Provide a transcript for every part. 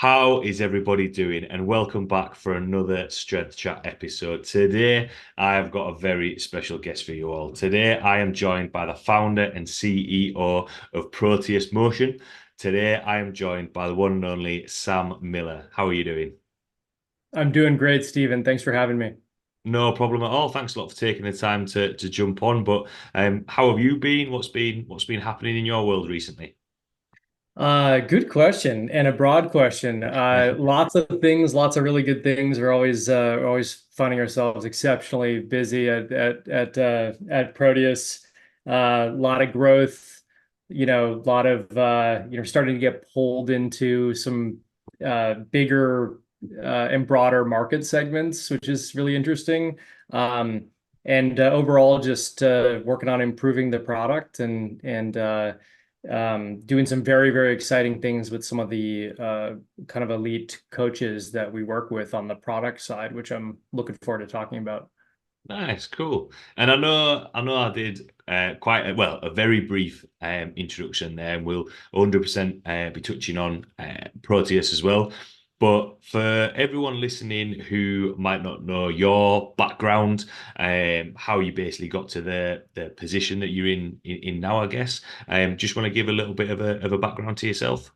How is everybody doing? And welcome back for another Strength Chat episode. Today, I have got a very special guest for you all. Today, I am joined by the founder and CEO of Proteus Motion. Today, I am joined by the one and only Sam Miller. How are you doing? I'm doing great, Stephen. Thanks for having me. No problem at all. Thanks a lot for taking the time to jump on. But how have you been? What's been happening in your world recently? Good question and a broad question. Lots of things, lots of really good things. We're always finding ourselves exceptionally busy at Proteus. A lot of growth, a lot of starting to get pulled into some bigger and broader market segments, which is really interesting. And overall, just working on improving the product and doing some very, very exciting things with some of the kind of elite coaches that we work with on the product side, which I'm looking forward to talking about. Nice, cool. And I know I did quite a very brief introduction there, and we'll 100% be touching on Proteus as well. But for everyone listening who might not know your background, how you basically got to the position that you're in now, I guess, just want to give a little bit of a background to yourself.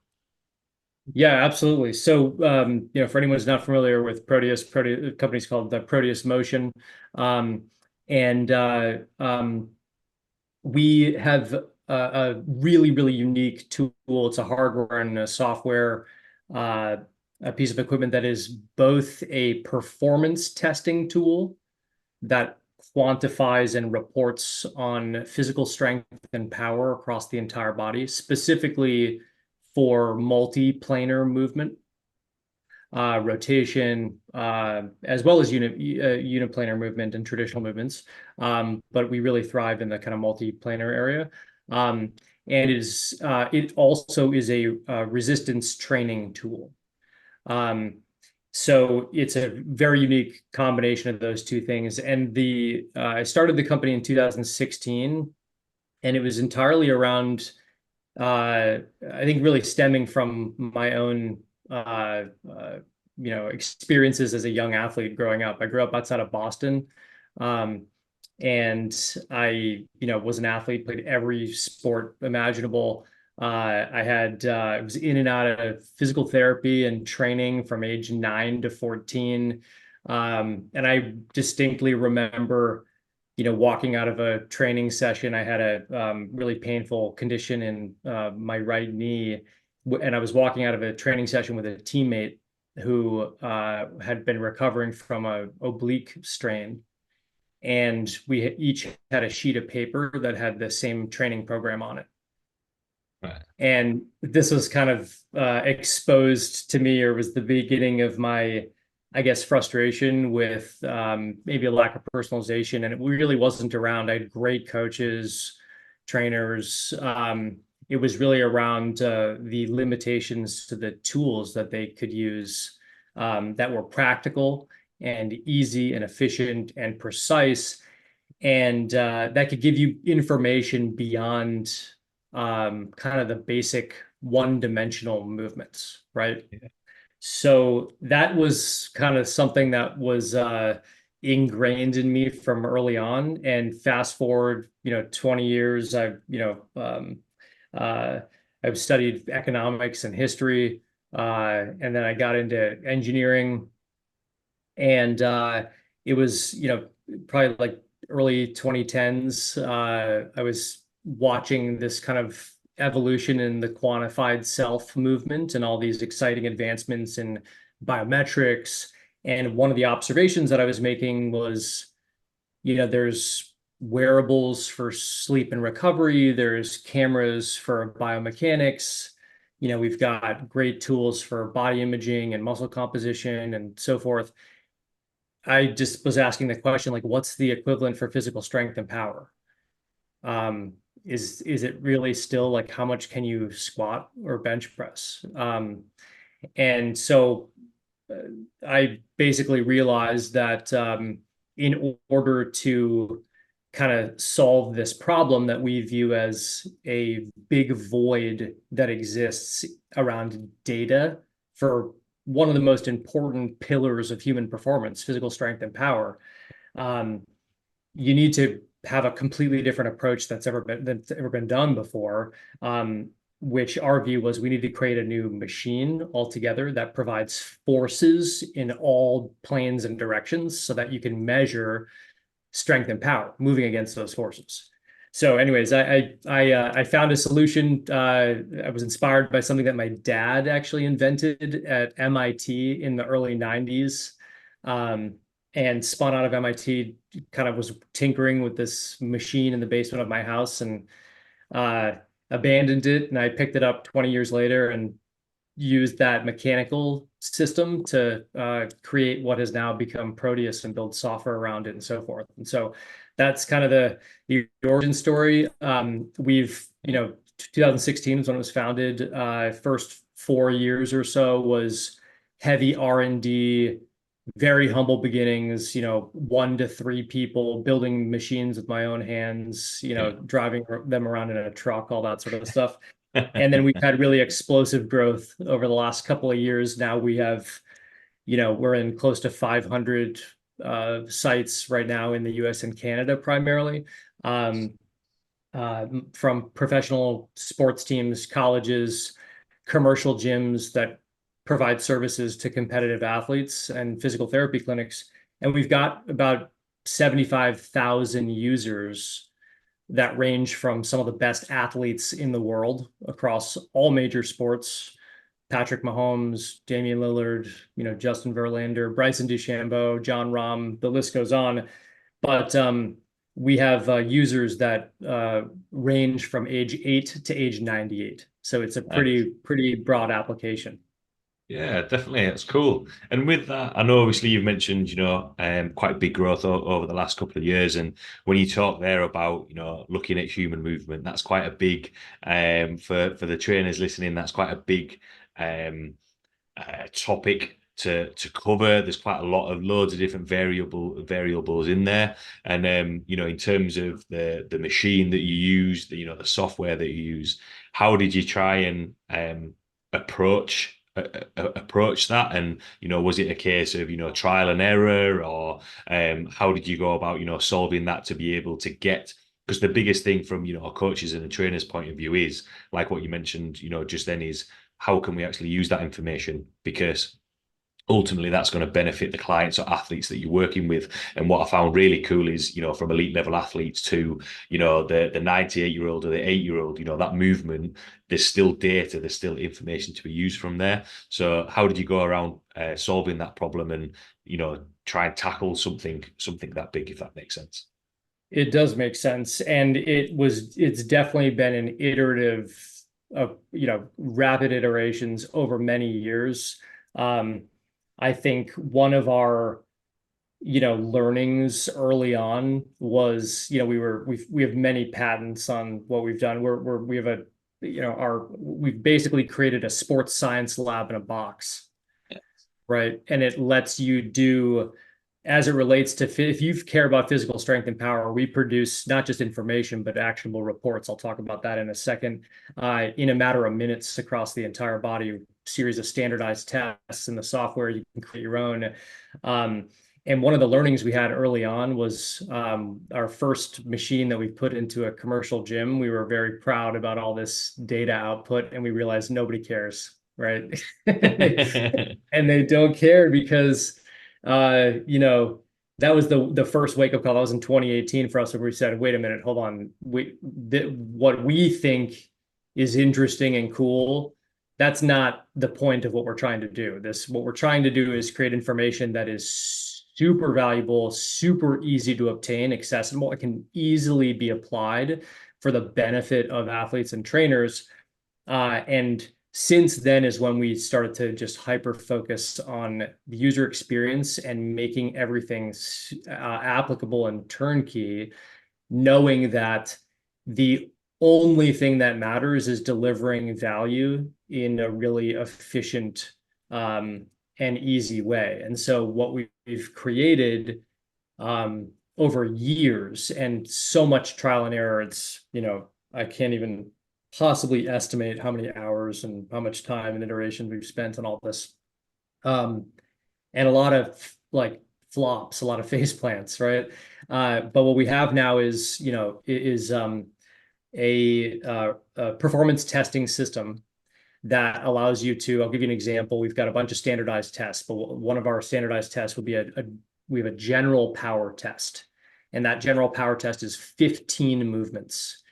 Yeah, absolutely. So, for anyone who's not familiar with Proteus, the company's called the Proteus Motion. Um, and we have a really, really unique tool. It's a hardware and a software, uh, a piece of equipment that is both a performance testing tool that quantifies and reports on physical strength and power across the entire body, specifically for multi-planar movement, rotation, as well as uniplanar movement and traditional movements. But we really thrive in the kind of multi-planar area. And it also is a resistance training tool. So it's a very unique combination of those two things. And I started the company in 2016, and it was entirely around I think really stemming from my own experiences as a young athlete growing up. I grew up outside of Boston. Um, and I was an athlete, played every sport imaginable. I was in and out of physical therapy and training from age 9 to 14. And I distinctly remember, walking out of a training session. I had a really painful condition in my right knee. And I was walking out of a training session with a teammate who had been recovering from a oblique strain. And we each had a sheet of paper that had the same training program on it. Right. And this was kind of exposed to me, or was the beginning of my, I guess, frustration with maybe a lack of personalization. And it really wasn't around, I had great coaches, trainers. It was really around the limitations to the tools that they could use that were practical and easy and efficient and precise, and that could give you information beyond kind of the basic one-dimensional movements, right? Yeah. So that was kind of something that was ingrained in me from early on. And fast forward, 20 years, uh, I've studied economics and history, and then I got into engineering, and it was, probably like early 2010s. I was watching this kind of evolution in the quantified self movement and all these exciting advancements in biometrics. And one of the observations that I was making was, there's wearables for sleep and recovery, there's cameras for biomechanics, we've got great tools for body imaging and muscle composition and so forth. I just was asking the question, like, what's the equivalent for physical strength and power? Is it really still like how much can you squat or bench press? And so I basically realized that in order to kind of solve this problem that we view as a big void that exists around data for one of the most important pillars of human performance, physical strength and power, you need to have a completely different approach that's ever been done before. Which our view was we need to create a new machine altogether that provides forces in all planes and directions so that you can measure strength and power moving against those forces. So anyways, I found a solution. I was inspired by something that my dad actually invented at MIT in the early 90s, and spun out of MIT, kind of was tinkering with this machine in the basement of my house, and abandoned it. And I picked it up 20 years later and used that mechanical system to create what has now become Proteus and build software around it and so forth. And so that's kind of the origin story. 2016 is when it was founded. First 4 years or so was heavy R&D, very humble beginnings, 1 to 3 people, building machines with my own hands, driving them around in a truck, all that sort of stuff. And then we've had really explosive growth over the last couple of years. Now we have, we're in close to 500 sites right now in the US and Canada primarily, from professional sports teams, colleges, commercial gyms that provide services to competitive athletes, and physical therapy clinics. And we've got about 75,000 users that range from some of the best athletes in the world across all major sports: Patrick Mahomes, Damian Lillard, Justin Verlander, Bryson DeChambeau, John Rahm, the list goes on. But we have users that range from age 8 to age 98. So it's a pretty broad application. Yeah, definitely. It's cool. And with that, I know obviously you've mentioned, quite big growth over the last couple of years. And when you talk there about, looking at human movement, that's quite a big, for the trainers listening, that's quite a big topic to cover. There's quite a lot of loads of different variables in there. And in terms of the machine that you use, the software that you use, how did you try and approach that? And was it a case of trial and error, or how did you go about solving that to be able to get, because the biggest thing from a coach's and a trainer's point of view is, like what you mentioned just then, is how can we actually use that information, because ultimately that's going to benefit the clients or athletes that you're working with. And what I found really cool is, from elite level athletes to, the 98-year-old or the 8-year-old, that movement, there's still data, there's still information to be used from there. So how did you go around solving that problem and, try and tackle something that big, if that makes sense? It does make sense. And it's definitely been an iterative of, rapid iterations over many years. I think one of our, learnings early on was, we have many patents on what we've done. We have we've basically created a sports science lab in a box, right? And it lets you do, as it relates to, if you care about physical strength and power, we produce not just information, but actionable reports. I'll talk about that in a second, in a matter of minutes across the entire body, series of standardized tests in the software. You can create your own. And one of the learnings we had early on was our first machine that we put into a commercial gym. We were very proud about all this data output, and we realized nobody cares, right? And they don't care because, that was the first wake-up call. That was in 2018 for us, where we said, wait a minute, hold on. What we think is interesting and cool, that's not the point of what we're trying to do. What we're trying to do is create information that is super valuable, super easy to obtain, accessible. It can easily be applied for the benefit of athletes and trainers. And since then is when we started to just hyper focus on the user experience and making everything applicable and turnkey, knowing that the only thing that matters is delivering value in a really efficient and easy way. And so what we've created over years, and so much trial and error, it's, I can't even possibly estimate how many hours and how much time and iteration we've spent on all this. Um, and a lot of like flops, a lot of face plants, right? But what we have now is, a performance testing system that allows you to, I'll give you an example. We've got a bunch of standardized tests, but one of our standardized tests would be we have a general power test. And that general power test is 15 movements,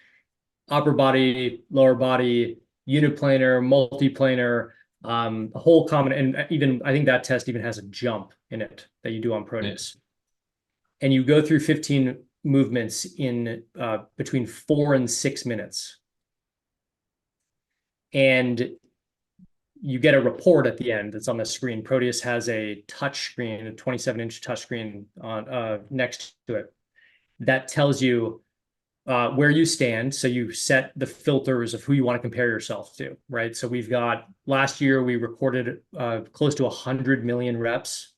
upper body, lower body, uniplanar, multiplanar, a whole common, and even I think that test even has a jump in it that you do on Proteus. And you go through 15 movements in between 4 and 6 minutes. And you get a report at the end that's on the screen. Proteus has a touch screen, a 27-inch touch screen on next to it that tells you where you stand. So you set the filters of who you want to compare yourself to, right? So we've got, last year we recorded close to 100 million reps.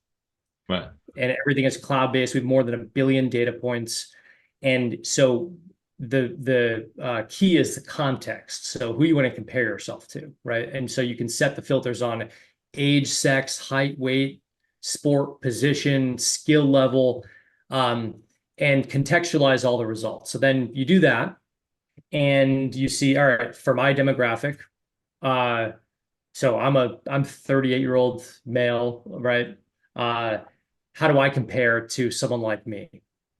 Right. And everything is cloud-based. We have more than 1 billion data points. And so the key is the context. So who you want to compare yourself to, right? And so you can set the filters on age, sex, height, weight, sport, position, skill level, and contextualize all the results. So then you do that and you see, all right, for my demographic, so I'm 38-year-old male, right? How do I compare to someone like me,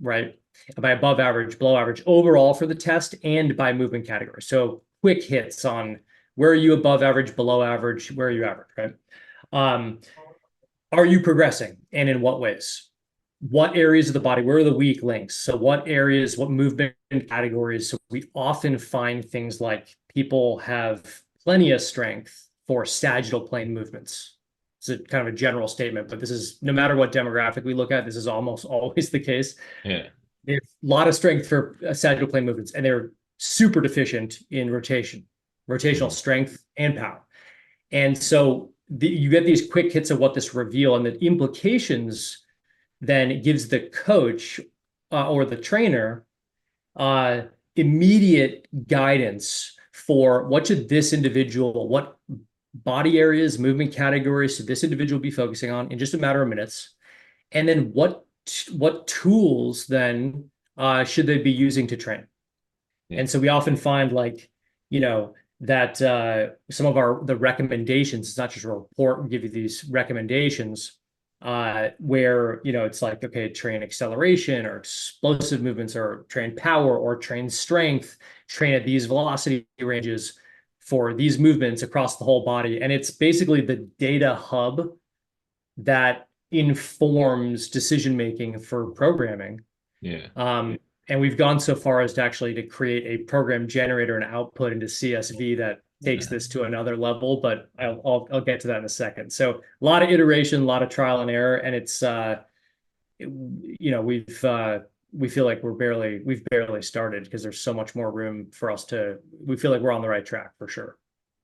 right? By above average, below average, overall for the test, and by movement category. So quick hits on where are you above average, below average, where are you average, right? Are you progressing, and in what ways? What areas of the body, where are the weak links? So what areas, what movement categories? So we often find things like people have plenty of strength for sagittal plane movements. It's a kind of a general statement, but this is, no matter what demographic we look at, this is almost always the case. Yeah. They have a lot of strength for sagittal plane movements, and they're super deficient in rotational strength and power. And so you get these quick hits of what this reveal, and the implications then it gives the coach or the trainer immediate guidance for what should this individual, what body areas, movement categories should this individual be focusing on in just a matter of minutes, and then what tools then should they be using to train. And so we often find, like, that some of the recommendations, it's not just a report, we give you these recommendations where, it's like, okay, train acceleration or explosive movements, or train power, or train strength, train at these velocity ranges for these movements across the whole body. And it's basically the data hub that informs decision-making for programming. Yeah. And we've gone so far as to create a program generator and output into CSV that takes this to another level, but I'll get to that in a second. So a lot of iteration, a lot of trial and error, and it's we feel like we've barely started, because there's so much more room for us we feel like we're on the right track for sure.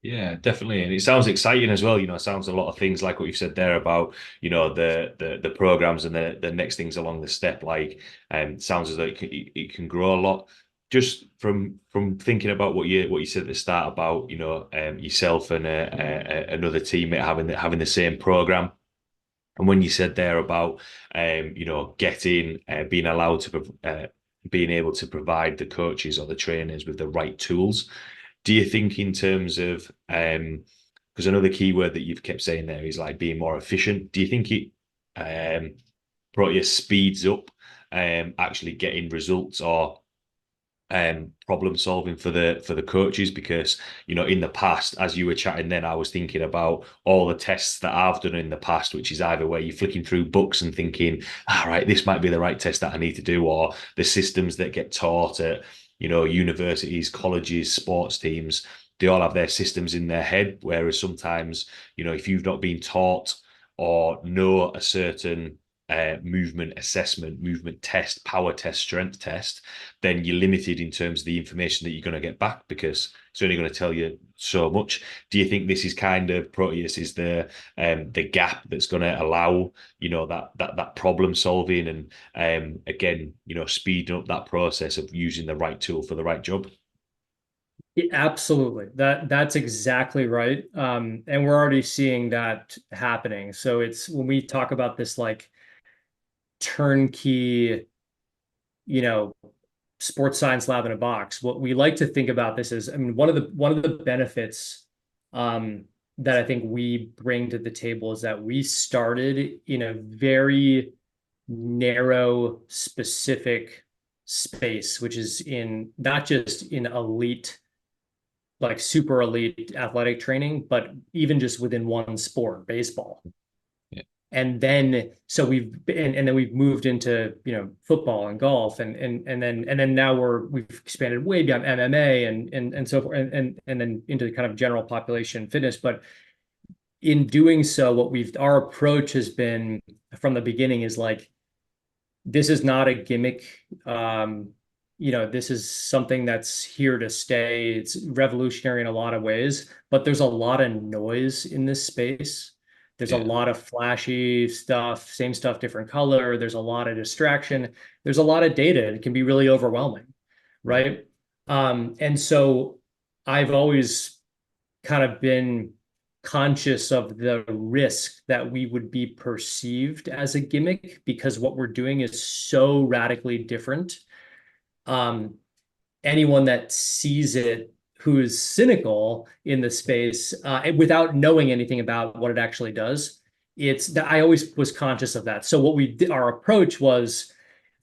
Yeah, definitely. And it sounds exciting as well. It sounds a lot of things like what you've said there about, the programs and the next things along the step. Like, sounds as though it can grow a lot. Just from thinking about what you said at the start about, yourself and another teammate having the same program. And when you said there about, being allowed to, being able to provide the coaches or the trainers with the right tools. Do you think, in terms of, because another key word that you've kept saying there is like being more efficient. Do you think it Proteus speeds up actually getting results or problem solving for the coaches? Because in the past, as you were chatting then, I was thinking about all the tests that I've done in the past, which is either where you're flicking through books and thinking, all right, this might be the right test that I need to do, or the systems that get taught at universities, colleges, sports teams, they all have their systems in their head. Whereas sometimes, if you've not been taught or know a certain movement assessment, movement test, power test, strength test, then you're limited in terms of the information that you're going to get back, because it's only going to tell you so much. Do you think this is kind of Proteus is the gap that's going to allow that problem solving and again speeding up that process of using the right tool for the right job? Absolutely. That's exactly right. And we're already seeing that happening. So it's when we talk about this like turnkey, you know, sports science lab in a box, what we like to think about this is, I mean, one of the benefits that I think we bring to the table is that we started in a very narrow, specific space, which is in not just in elite, like super elite athletic training, but even just within one sport, baseball. Yeah. And then so and then we've moved into, football and golf and then now we've expanded way beyond MMA and so forth and then into kind of general population fitness. But in doing so, our approach has been from the beginning is like, this is not a gimmick. This is something that's here to stay. It's revolutionary in a lot of ways, but there's a lot of noise in this space. There's a Yeah. lot of flashy stuff, same stuff, different color. There's a lot of distraction. There's a lot of data. It can be really overwhelming, Yeah. right? And so I've always kind of been conscious of the risk that we would be perceived as a gimmick because what we're doing is so radically different. Anyone that sees it who is cynical in the space without knowing anything about what it actually does, it's that I always was conscious of that. So what we did, our approach was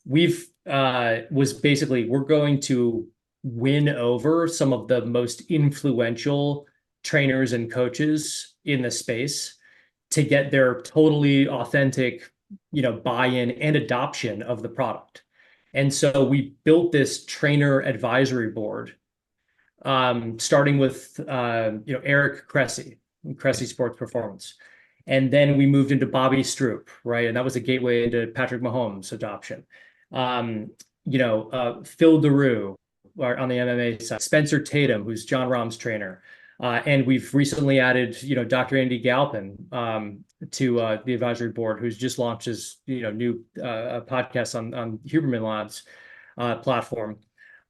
basically we're going to win over some of the most influential trainers and coaches in the space to get their totally authentic, buy-in and adoption of the product. And so we built this trainer advisory board, starting with Eric Cressy Sports Performance. And then we moved into Bobby Stroop, right? And that was a gateway into Patrick Mahomes adoption. Phil Daru on the MMA side, Spencer Tatum, who's John Rahm's trainer. And we've recently added, Dr. Andy Galpin to the advisory board, who's just launched his, new podcast on Huberman Labs platform.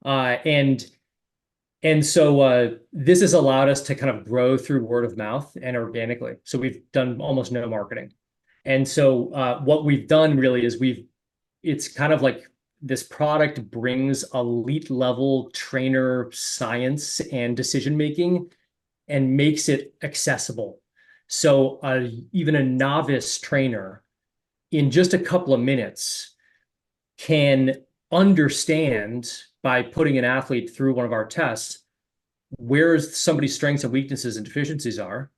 And so this has allowed us to kind of grow through word of mouth and organically. So we've done almost no marketing. And so what we've done really is it's kind of like this product brings elite level trainer science and decision making and makes it accessible. So even a novice trainer in just a couple of minutes can understand by putting an athlete through one of our tests where somebody's strengths and weaknesses and deficiencies are,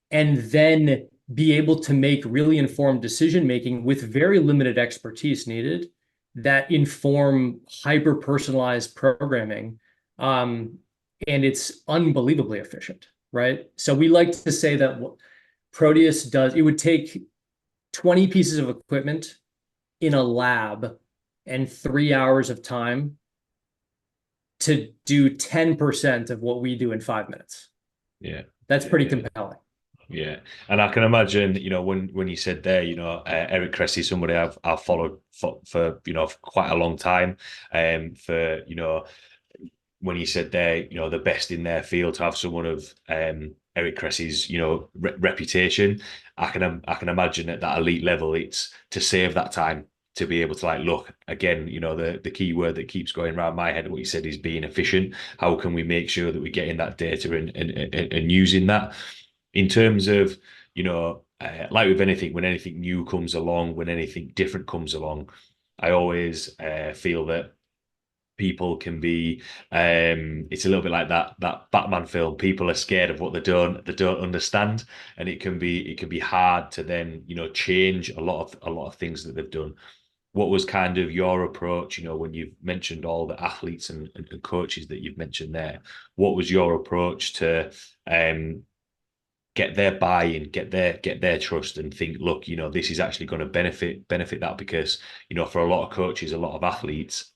and then be able to make really informed decision making with very limited expertise needed that inform hyper personalized programming. And it's unbelievably efficient, right? So we like to say that what Proteus does, it would take 20 pieces of equipment in a lab and 3 hours of time to do 10% of what we do in 5 minutes. Yeah. That's pretty compelling. Yeah, and I can imagine, when you said there, Eric Cressy, somebody I've followed for for quite a long time, for when you said there, the best in their field, to have someone of Eric Cressy's, reputation, I can imagine at that elite level, it's to save that time to be able to like look again, the key word that keeps going around my head, what you said is being efficient. How can we make sure that we're getting that data and using that in terms of, like with anything, when anything new comes along, when anything different comes along, I always feel that people can be it's a little bit like that Batman film. People are scared of what they don't understand, and it can be hard to then change a lot of things that they've done. What was kind of your approach, when you've mentioned all the athletes and coaches that you've mentioned there? What was your approach to get their buy-in, get their trust, and think, look, this is actually going to benefit that? Because for a lot of coaches, a lot of athletes,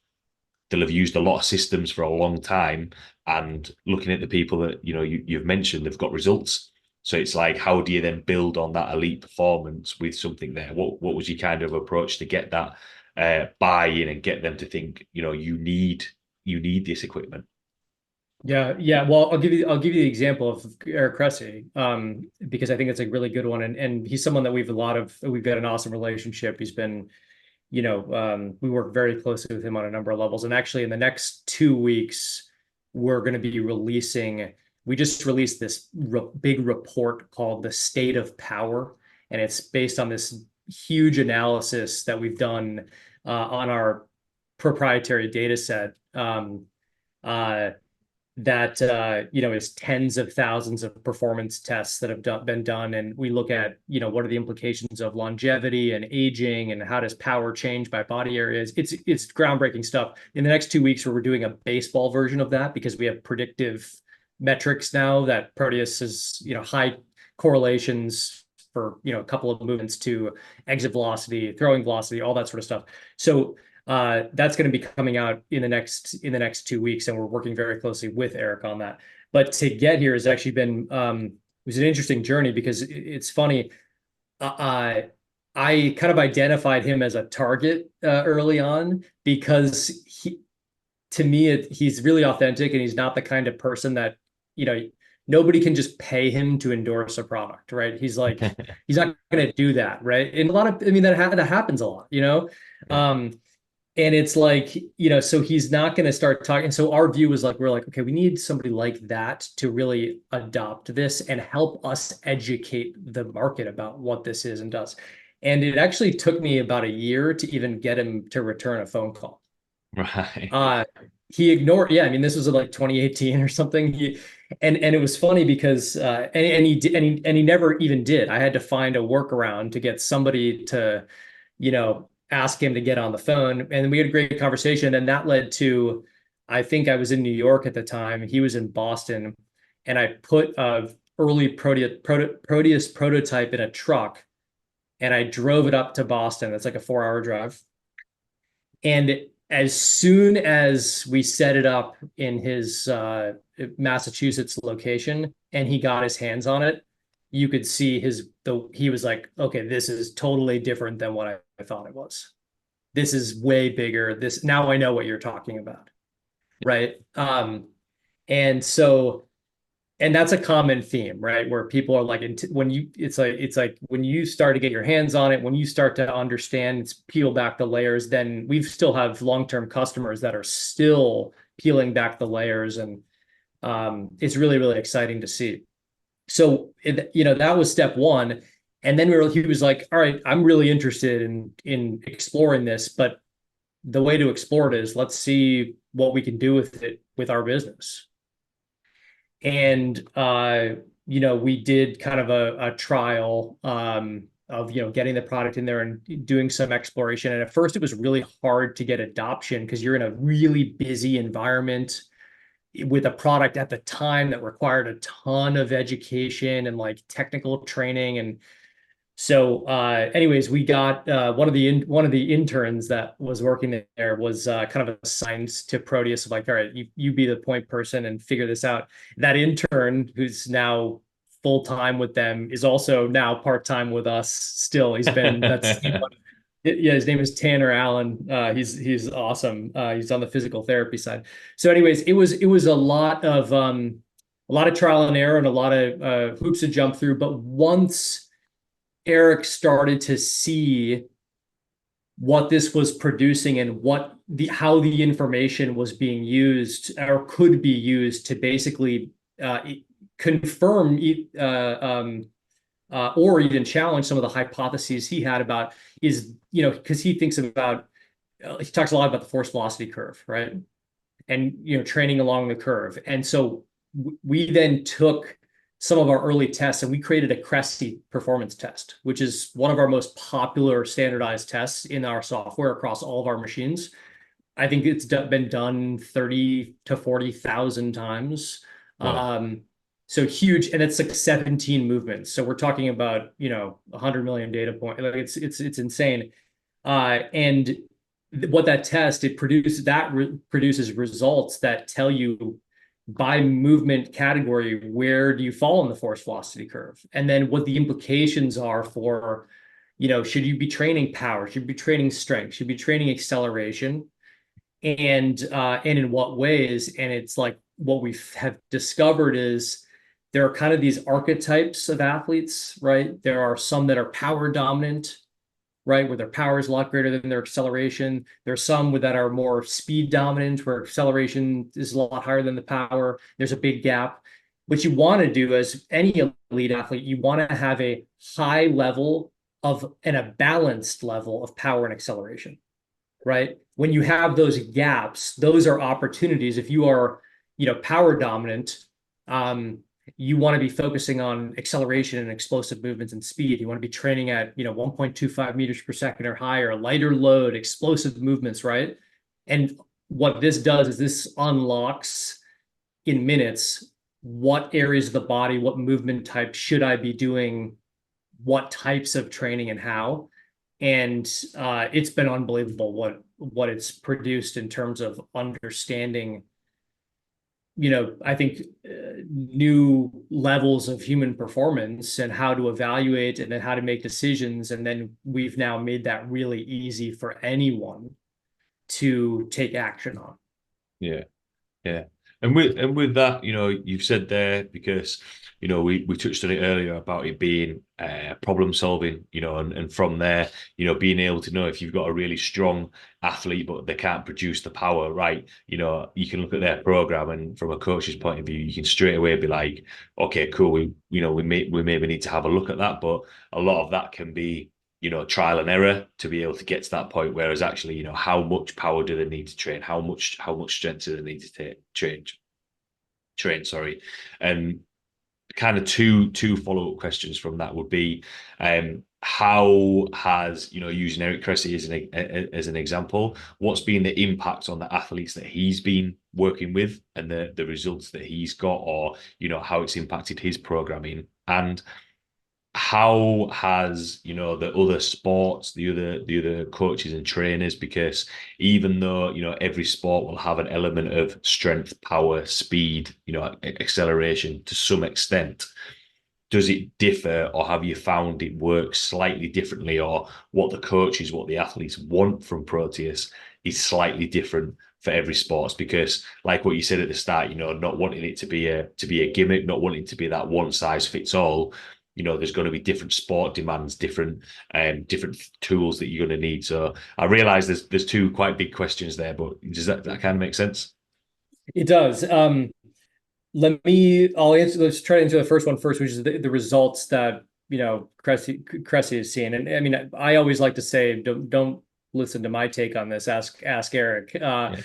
they'll have used a lot of systems for a long time, and looking at the people that you've mentioned, they've got results. So it's like, how do you then build on that elite performance with something there? What was your kind of approach to get that buy-in and get them to think, you need this equipment? Yeah. Well, I'll give you the example of Eric Cressy, because I think it's a really good one, and he's someone that we've got an awesome relationship. He's been, we work very closely with him on a number of levels, and actually in the next 2 weeks, we're going to be releasing. We just released this big report called "The State of Power," and it's based on this huge analysis that we've done on our proprietary data set. Uh, that is tens of thousands of performance tests that have been done, and we look at what are the implications of longevity and aging, and how does power change by body areas. It's groundbreaking stuff. In the next 2 weeks, we're doing a baseball version of that because we have predictive metrics now that Proteus is high correlations for a couple of movements to exit velocity, throwing velocity, all that sort of stuff. So that's going to be coming out in the next 2 weeks, and we're working very closely with Eric on that. But to get here has actually been it was an interesting journey, because it's funny. I kind of identified him as a target early on, because to me, he's really authentic, and he's not the kind of person that nobody can just pay him to endorse a product, right? He's like he's not going to do that, right? And a lot of, that happens a lot, Yeah. and it's like, so he's not going to start talking. So our view was like, we're like, okay, we need somebody like that to really adopt this and help us educate the market about what this is and does. And it actually took me about a year to even get him to return a phone call. Right. He ignored, yeah, this was like 2018 or something. And it was funny because and he did, and he never even did. I had to find a workaround to get somebody to, ask him to get on the phone, and we had a great conversation, and that led to, I think I was in New York at the time, he was in Boston, and I put a early Proteus prototype in a truck, and I drove it up to Boston. It's like a 4-hour drive. And as soon as we set it up in his Massachusetts location and he got his hands on it, you could see he was like, okay, this is totally different than what I thought it was. This is way bigger. Now I know what you're talking about. Right. And so, and that's a common theme, right? Where people are like, it's like when you start to get your hands on it, when you start to understand, peel back the layers, then we still have long-term customers that are still peeling back the layers. And it's really, really exciting to see. So, that was step one. And then he was like, all right, I'm really interested in exploring this, but the way to explore it is, let's see what we can do with it with our business. And we did kind of a trial of getting the product in there and doing some exploration. And at first it was really hard to get adoption, because you're in a really busy environment with a product at the time that required a ton of education and like technical training. And so anyways, we got one of the interns that was working there was kind of assigned to Proteus, of like, all right, you be the point person and figure this out. That intern, who's now full-time with them, is also now part-time with us still. His name is Tanner Allen. He's awesome. He's on the physical therapy side. So anyways, it was a lot of trial and error and a lot of hoops to jump through. But once Eric started to see what this was producing and how the information was being used or could be used to basically confirm or even challenge some of the hypotheses he had about, because he talks a lot about the force velocity curve, right? And training along the curve. And so we then took some of our early tests and we created a Cressy performance test, which is one of our most popular standardized tests in our software across all of our machines. I think it's been done 30 to 40,000 times. Wow. So huge, and it's like 17 movements. So we're talking about 100 million data points. Like it's insane. And what that test, it produces results that tell you by movement category, where do you fall in the force velocity curve? And then what the implications are for, should you be training power? Should you be training strength? Should you be training acceleration? And in what ways? And it's like what we have discovered is there are kind of these archetypes of athletes, right? There are some that are power dominant, right, where their power is a lot greater than their acceleration. There's some that are more speed dominant, where acceleration is a lot higher than the power. There's a big gap. What you want to do as any elite athlete, you want to have a high level of and a balanced level of power and acceleration, right? When you have those gaps, those are opportunities. If you are, power dominant, you want to be focusing on acceleration and explosive movements and speed. You want to be training at, 1.25 meters per second or higher, lighter load, explosive movements, right? And what this does is this unlocks in minutes what areas of the body, what movement type should I be doing, what types of training and how. And it's been unbelievable what it's produced in terms of understanding, I think new levels of human performance and how to evaluate and then how to make decisions. And then we've now made that really easy for anyone to take action on. Yeah. Yeah. And with that, you've said there, because we touched on it earlier about it being problem solving, and from there, being able to know if you've got a really strong athlete but they can't produce the power, right? You can look at their program, and from a coach's point of view, you can straight away be like, okay, cool, we maybe need to have a look at that. But a lot of that can be trial and error to be able to get to that point. Whereas actually, how much power do they need to train? How much strength do they need to train? Sorry. And kind of two follow-up questions from that would be, how has, using Eric Cressy as an example, what's been the impact on the athletes that he's been working with and the results that he's got, or how it's impacted his programming? And how has the other sports, the other coaches and trainers, because even though every sport will have an element of strength, power, speed, acceleration to some extent, does it differ, or have you found it works slightly differently, or what the athletes want from Proteus is slightly different for every sports? Because like what you said at the start, not wanting it to be a gimmick, not wanting to be that one size fits all. There's going to be different sport demands, different tools that you're going to need. So I realize there's two quite big questions there, but does that kind of make sense? It does. Let's try to answer the first one first, which is the results that, Cressy is seeing. And I mean, I always like to say, don't listen to my take on this. Ask Eric. Yeah.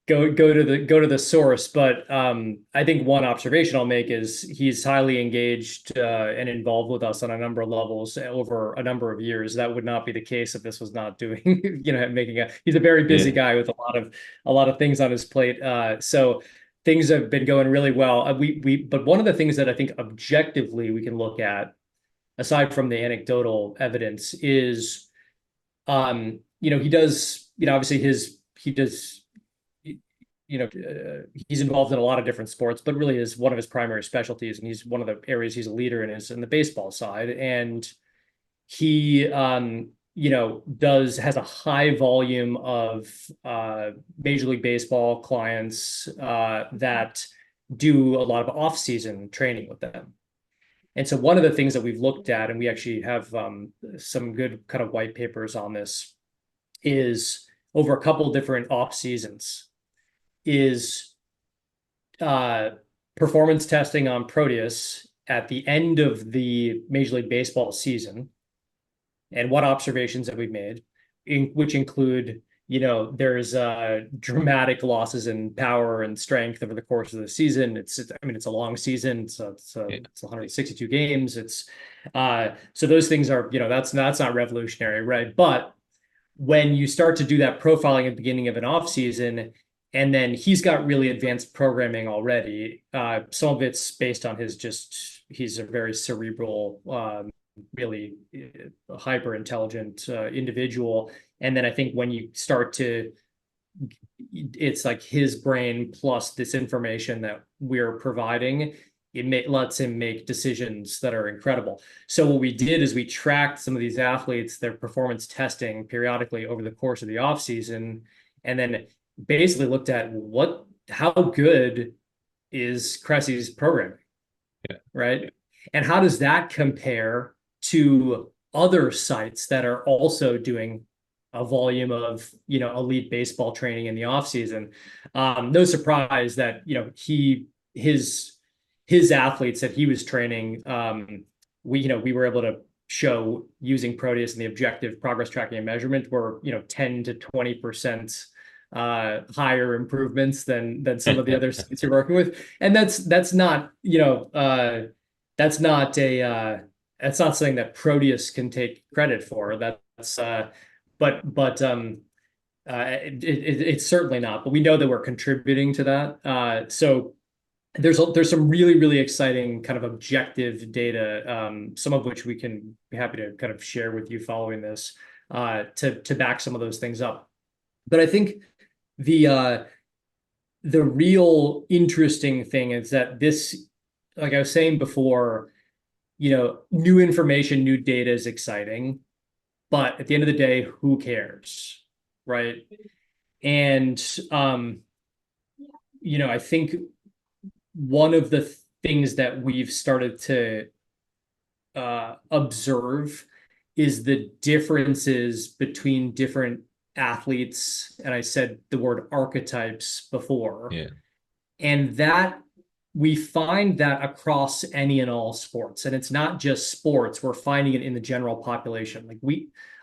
Go to the source. But I think one observation I'll make is he's highly engaged and involved with us on a number of levels over a number of years. That would not be the case if this was not doing, he's a very busy guy with a lot of things on his plate. So things have been going really well. But one of the things that I think objectively we can look at, aside from the anecdotal evidence, is, he does, obviously he's involved in a lot of different sports, but really is one of his primary specialties, and he's one of the areas he's a leader in is in the baseball side. And he, has a high volume of Major League Baseball clients that do a lot of off-season training with them. And so one of the things that we've looked at, and we actually have some good kind of white papers on this, is over a couple of different off seasons, is performance testing on Proteus at the end of the Major League Baseball season, and what observations have we made, which include, there's dramatic losses in power and strength over the course of the season. It's a long season. It's 162 games. So those things are, that's not revolutionary, right? But when you start to do that profiling at the beginning of an off season, and then he's got really advanced programming already. Some of it's based on he's a very cerebral, really hyper intelligent individual. And then I think when you start to, it's like his brain plus this information that we're providing, lets him make decisions that are incredible. So what we did is we tracked some of these athletes, their performance testing periodically over the course of the off season, and then basically looked at what how good is Cressy's programming, Yeah. right? And how does that compare to other sites that are also doing a volume of, elite baseball training in the off season? No surprise that, his athletes that he was training, we were able to show using Proteus and the objective progress tracking and measurement were, 10 to 20% higher improvements than some of the other sites you're working with. And that's not, that's not that's not something that Proteus can take credit for. That's it's certainly not, but we know that we're contributing to that. So there's some really exciting kind of objective data, some of which we can be happy to kind of share with you following this, to back some of those things up. But I think the real interesting thing is that this, like I was saying before, new information, new data is exciting, but at the end of the day, who cares, right? And I think one of the things that we've started to observe is the differences between different athletes, and I said the word archetypes before. Yeah. And that we find that across any and all sports. And it's not just sports, we're finding it in the general population. Like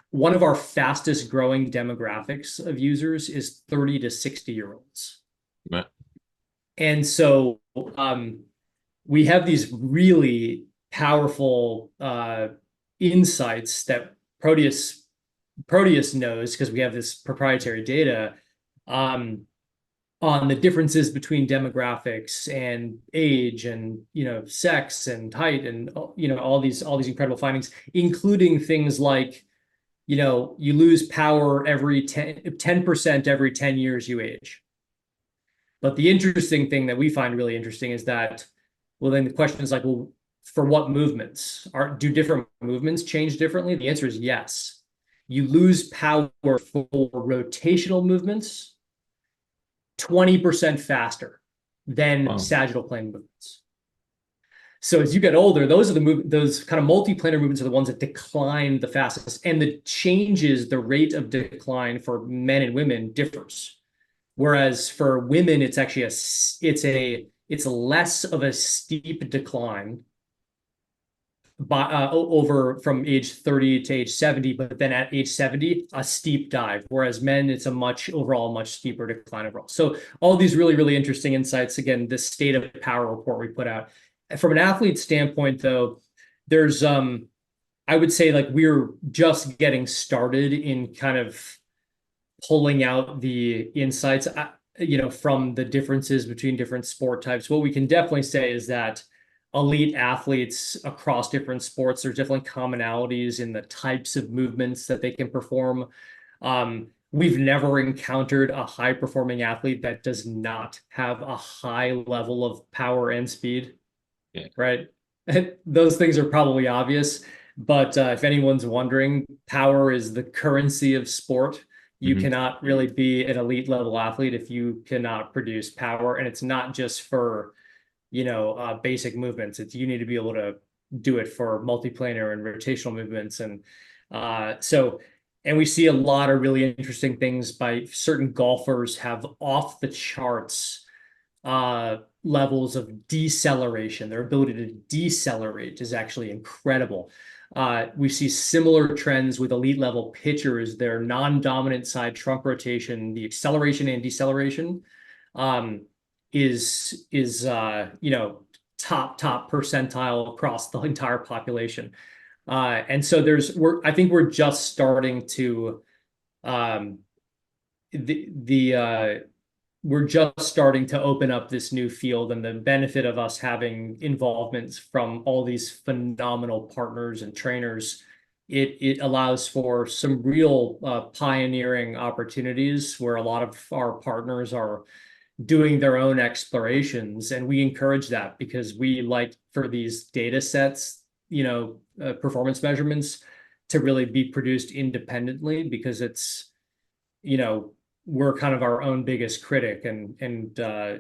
one of our fastest growing demographics of users is 30 to 60-year-olds. Right. And so we have these really powerful insights that Proteus knows, because we have this proprietary data on the differences between demographics and age and sex and height and all these incredible findings, including things like you lose power every 10% every 10 years you age. But the interesting thing that we find really interesting is that, well, then the question is like, well, for what movements? Do different movements change differently? The answer is yes. You lose power for rotational movements 20% faster than sagittal plane movements. So as you get older, those kind of multiplanar movements are the ones that decline the fastest, and the rate of decline for men and women differs. Whereas for women, it's actually it's less of a steep decline over from age 30 to age 70, but then at age 70, a steep dive. Whereas men, it's a much steeper decline overall. So all these really interesting insights. Again, this state of power report we put out. From an athlete standpoint, though, there's I would say like we're just getting started in kind of pulling out the insights, from the differences between different sport types. What we can definitely say is that elite athletes across different sports, there's definitely commonalities in the types of movements that they can perform. We've never encountered a high-performing athlete that does not have a high level of power and speed. Yeah. Right? Those things are probably obvious, but if anyone's wondering, power is the currency of sport. You cannot really be an elite level athlete if you cannot produce power. And it's not just for, basic movements. You need to be able to do it for multiplanar and rotational movements. And and we see a lot of really interesting things by certain golfers have off the charts levels of deceleration. Their ability to decelerate is actually incredible. We see similar trends with elite level pitchers. Their non-dominant side trunk rotation, the acceleration and deceleration, is top percentile across the entire population. And so I think we're just starting to we're just starting to open up this new field, and the benefit of us having involvements from all these phenomenal partners and trainers, it allows for some real pioneering opportunities where a lot of our partners are doing their own explorations, and we encourage that because we like for these data sets, performance measurements to really be produced independently, because it's, we're kind of our own biggest critic, and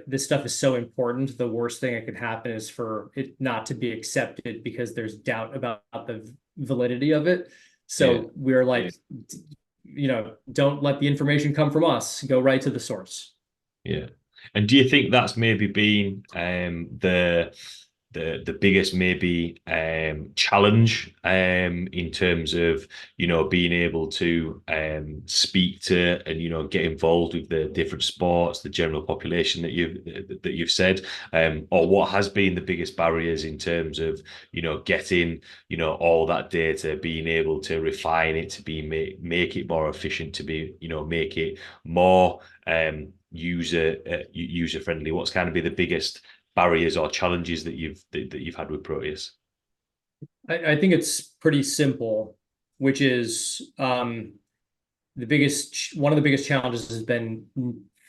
this stuff is so important. The worst thing that could happen is for it not to be accepted because there's doubt about the validity of it. Yeah. So we're like, don't let the information come from us. Go right to the source. Yeah. And do you think that's maybe been the biggest maybe challenge in terms of being able to speak to and get involved with the different sports, the general population that you've said, or what has been the biggest barriers in terms of getting all that data, being able to refine it to be make it more efficient, to be make it more user friendly? What's kind of be the biggest barriers or challenges that you've had with Proteus? I think it's pretty simple, which is one of the biggest challenges has been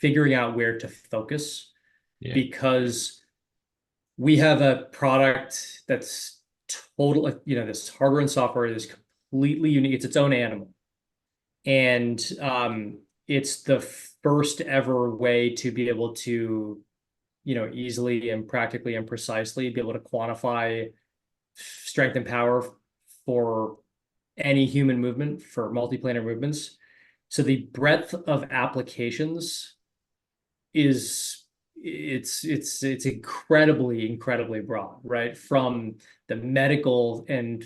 figuring out where to focus, because we have a product that's total, this hardware and software is completely unique. It's its own animal. And it's the first ever way to be able to, easily and practically and precisely be able to quantify strength and power for any human movement, for multiplanar movements. So the breadth of applications it's incredibly broad, right? From the medical and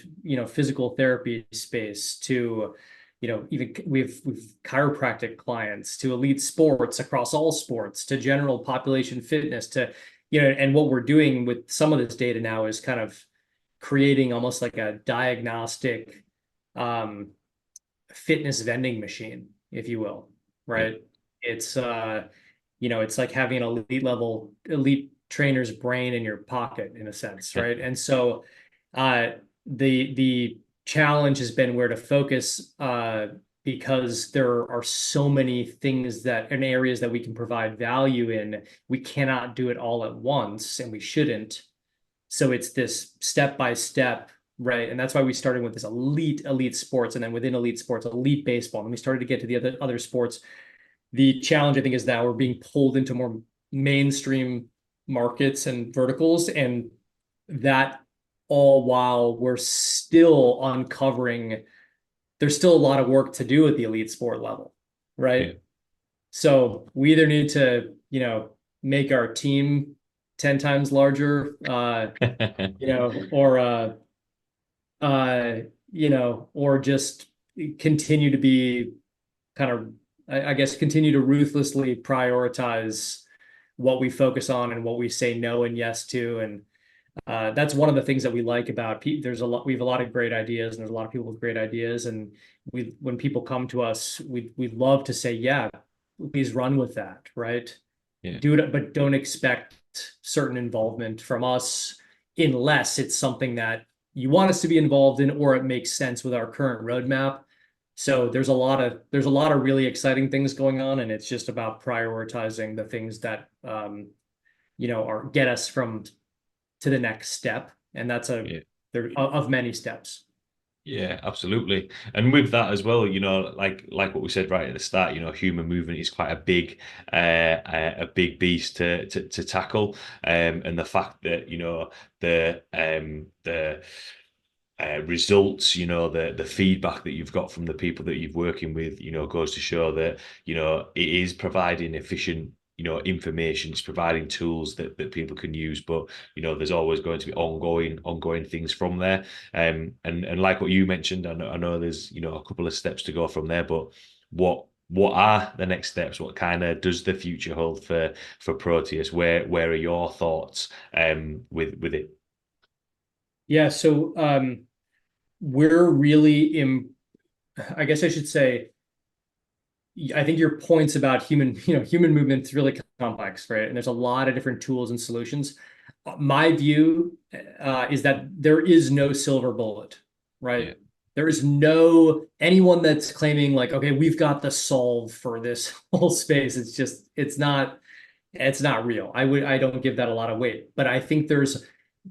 physical therapy space to even we've chiropractic clients, to elite sports across all sports, to general population fitness, to and what we're doing with some of this data now is kind of creating almost like a diagnostic fitness vending machine, if you will, right? It's it's like having an elite trainer's brain in your pocket, in a sense, right? And so the challenge has been where to focus, because there are so many things and areas that we can provide value in. We cannot do it all at once, and we shouldn't. So it's this step by step, right? And that's why we started with this elite sports, and then within elite sports, elite baseball. And we started to get to the other sports. The challenge, I think, is that we're being pulled into more mainstream markets and verticals, and that all while we're still uncovering, there's still a lot of work to do at the elite sport level, right? Yeah. So we either need to, make our team 10 times larger, or just continue to be kind of, I guess, continue to ruthlessly prioritize what we focus on and what we say no and yes to. And that's one of the things that we like about we have a lot of great ideas, and there's a lot of people with great ideas. And when people come to us, we'd love to say, yeah, please run with that, right? Yeah. Do it, but don't expect certain involvement from us unless it's something that you want us to be involved in, or it makes sense with our current roadmap. So there's a lot of really exciting things going on, and it's just about prioritizing the things that get us to the next step, and that's there of many steps. Yeah, absolutely. And with that as well, like what we said right at the start, human movement is quite a big beast to tackle. And the fact that, the results, the feedback that you've got from the people that you're working with, goes to show that, it is providing efficient information. It's providing tools that people can use, but there's always going to be ongoing things from there. And like what you mentioned, I know there's a couple of steps to go from there, but what are the next steps? What kind of does the future hold for Proteus? Where are your thoughts with it? Yeah, so we're really I guess I should say, I think your points about human movement is really complex, right? And there's a lot of different tools and solutions. My view is that there is no silver bullet, right? Yeah. There is no anyone that's claiming like, okay, we've got the solve for this whole space. It's not real. I don't give that a lot of weight, but I think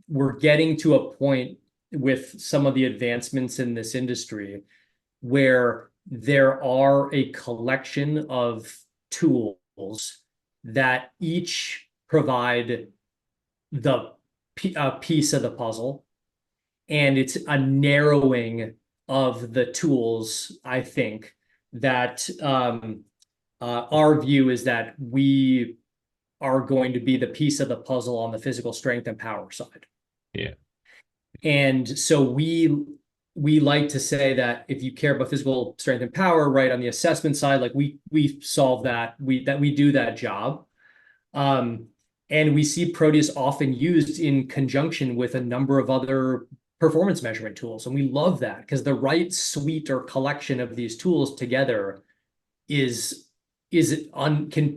we're getting to a point with some of the advancements in this industry where there are a collection of tools that each provide the piece of the puzzle, and it's a narrowing of the tools, I think, that our view is that we are going to be the piece of the puzzle on the physical strength and power side. Yeah. And so we like to say that if you care about physical strength and power, right, on the assessment side, like we solve that, we do that job. And we see Proteus often used in conjunction with a number of other performance measurement tools. And we love that because the right suite or collection of these tools together can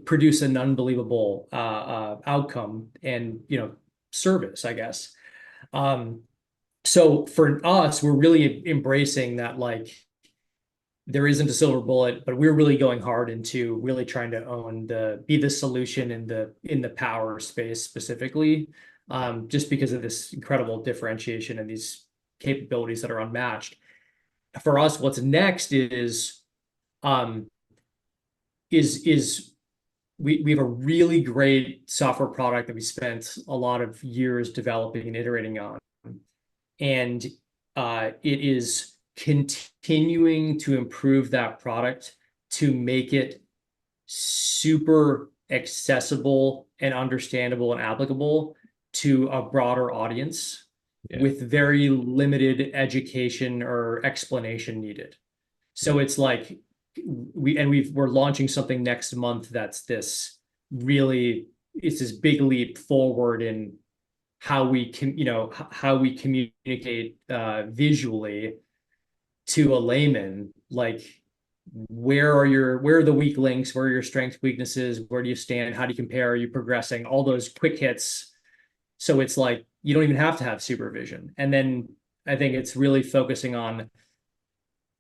produce an unbelievable outcome and, service, I guess. So for us, we're really embracing that, like, there isn't a silver bullet, but we're really going hard into really trying to be the solution in the power space specifically, just because of this incredible differentiation and these capabilities that are unmatched. For us, what's next is we have a really great software product that we spent a lot of years developing and iterating on, and it is continuing to improve that product to make it super accessible and understandable and applicable to a broader audience with very limited education or explanation needed. So it's like we're launching something next month that's this big leap forward in how we communicate visually to a layman, like where are the weak links, where are your strengths, weaknesses, where do you stand, how do you compare, are you progressing, all those quick hits. So it's like you don't even have to have supervision. And then I think it's really focusing on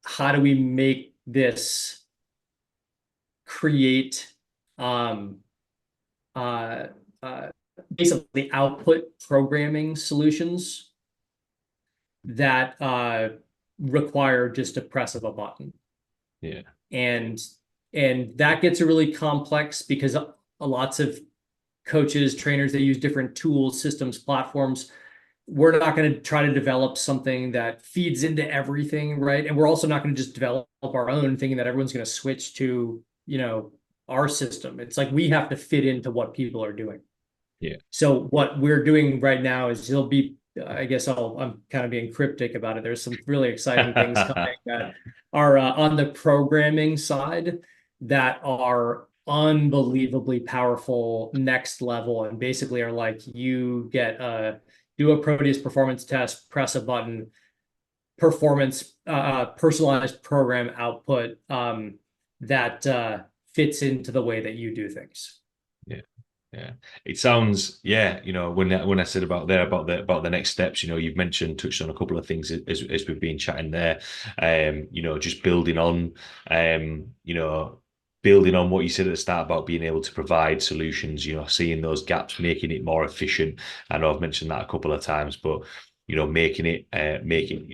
how do we make this create basically output programming solutions that require just a press of a button. Yeah. And that gets really complex because lots of coaches, trainers, they use different tools, systems, platforms. We're not going to try to develop something that feeds into everything, right? And we're also not going to just develop our own thinking that everyone's going to switch to, our system. It's like we have to fit into what people are doing. Yeah. So what we're doing right now is I guess I'm kind of being cryptic about it. There's some really exciting things coming that are on the programming side that are unbelievably powerful, next level, and basically are like you do a Proteus performance test, press a button, performance personalized program output that fits into the way that you do things. Yeah, it sounds, when I said about the next steps, you've touched on a couple of things as we've been chatting there, just building on what you said at the start about being able to provide solutions, seeing those gaps, making it more efficient. I know I've mentioned that a couple of times, but making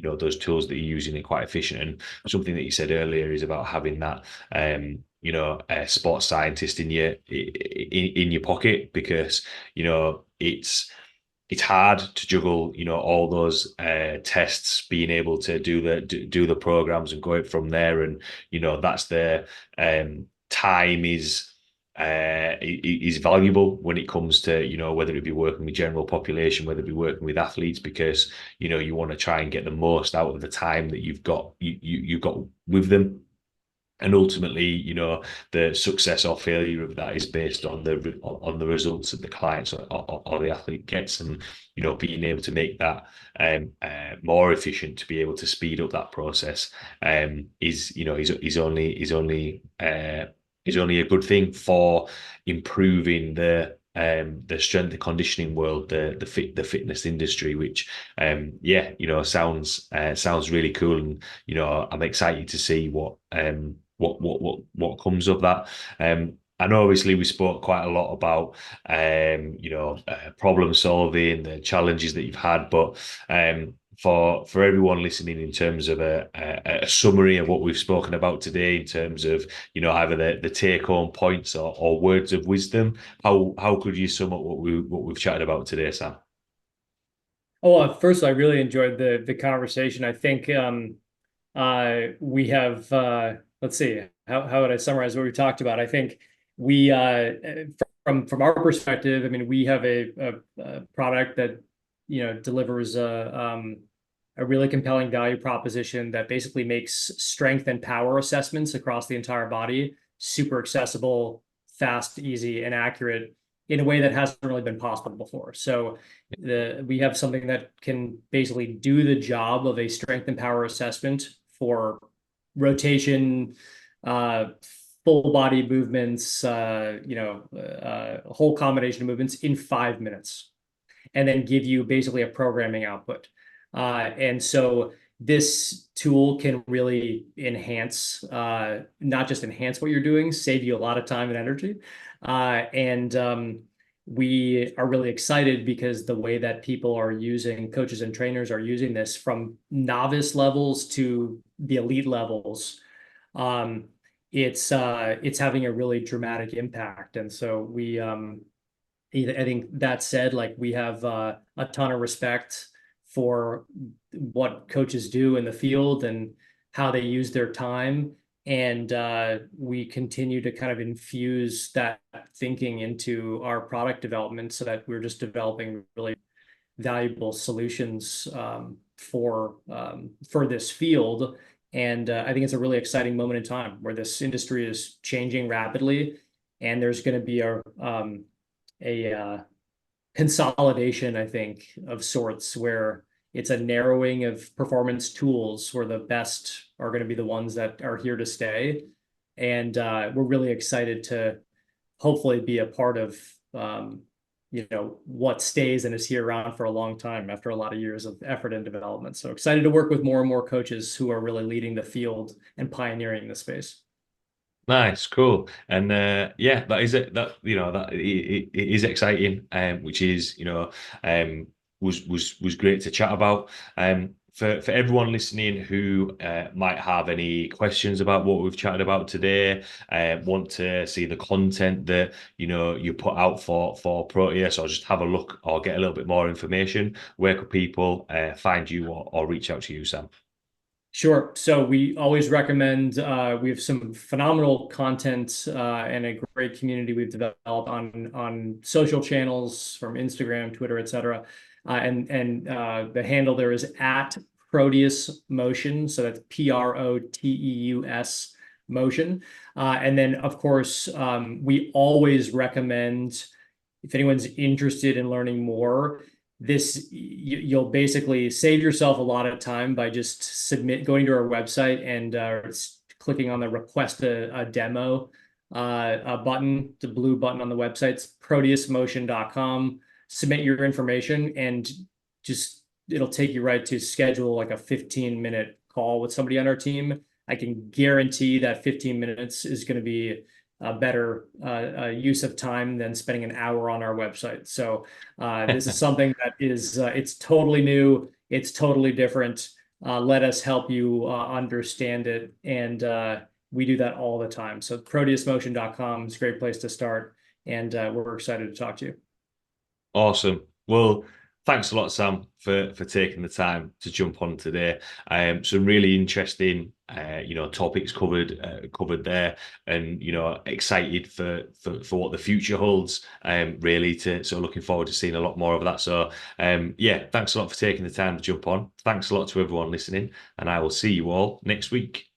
those tools that you're using it quite efficient. And something that you said earlier is about having that a sports scientist in your pocket, because it's hard to juggle all those tests, being able to do the programs and go from there. And that's the time is valuable when it comes to whether it be working with general population, whether it be working with athletes, because you want to try and get the most out of the time that you've got with them. And ultimately, the success or failure of that is based on the results that the clients or the athlete gets, and being able to make that more efficient, to be able to speed up that process is only a good thing for improving the strength and conditioning world, the fitness industry, which sounds really cool. And I'm excited to see what comes of that. I know obviously we spoke quite a lot about problem solving, the challenges that you've had, but for everyone listening, in terms of a summary of what we've spoken about today, in terms of, either the take home points, or words of wisdom, how could you sum up what we've chatted about today, Sam? Oh, first, I really enjoyed the conversation. I think we have let's see, how would I summarize what we talked about? I think we from our perspective, I mean, we have a product that delivers a really compelling value proposition that basically makes strength and power assessments across the entire body super accessible, fast, easy, and accurate in a way that hasn't really been possible before. So we have something that can basically do the job of a strength and power assessment for rotation, full body movements, a whole combination of movements in 5 minutes, and then give you basically a programming output. And so this tool can really enhance, not just enhance what you're doing, save you a lot of time and energy. And we are really excited because the way that people are using, coaches and trainers are using this from novice levels to the elite levels, it's having a really dramatic impact. And so I think that said, like, we have a ton of respect for what coaches do in the field and how they use their time. And we continue to kind of infuse that thinking into our product development so that we're just developing really valuable solutions for this field. And I think it's a really exciting moment in time where this industry is changing rapidly, and there's going to be a consolidation, I think, of sorts, where it's a narrowing of performance tools where the best are going to be the ones that are here to stay. And we're really excited to hopefully be a part of what stays and is here around for a long time after a lot of years of effort and development. So excited to work with more and more coaches who are really leading the field and pioneering the space. Nice, cool, and yeah, that is it. That that it is exciting, which is was great to chat about. For everyone listening who might have any questions about what we've chatted about today, want to see the content that you put out for Proteus, or just have a look or get a little bit more information, where could people find you, or reach out to you, Sam? Sure. So we always recommend, we have some phenomenal content and a great community we've developed on social channels from Instagram, Twitter, etc. And the handle there is at Proteus Motion. So that's Proteus Motion. And then, of course, we always recommend, if anyone's interested in learning more, you'll basically save yourself a lot of time by just going to our website and clicking on the request a demo button, the blue button on the website. It's proteusmotion.com. Submit your information, and it'll take you right to schedule like a 15-minute call with somebody on our team. I can guarantee that 15 minutes is going to be a better use of time than spending an hour on our website. So this is something that is, it's totally new. It's totally different. Let us help you understand it. And we do that all the time. So proteusmotion.com is a great place to start. And we're excited to talk to you. Awesome. Well, thanks a lot, Sam, for taking the time to jump on today. Some really interesting, topics covered there, and excited for what the future holds. Really, looking forward to seeing a lot more of that. So, yeah, thanks a lot for taking the time to jump on. Thanks a lot to everyone listening, and I will see you all next week.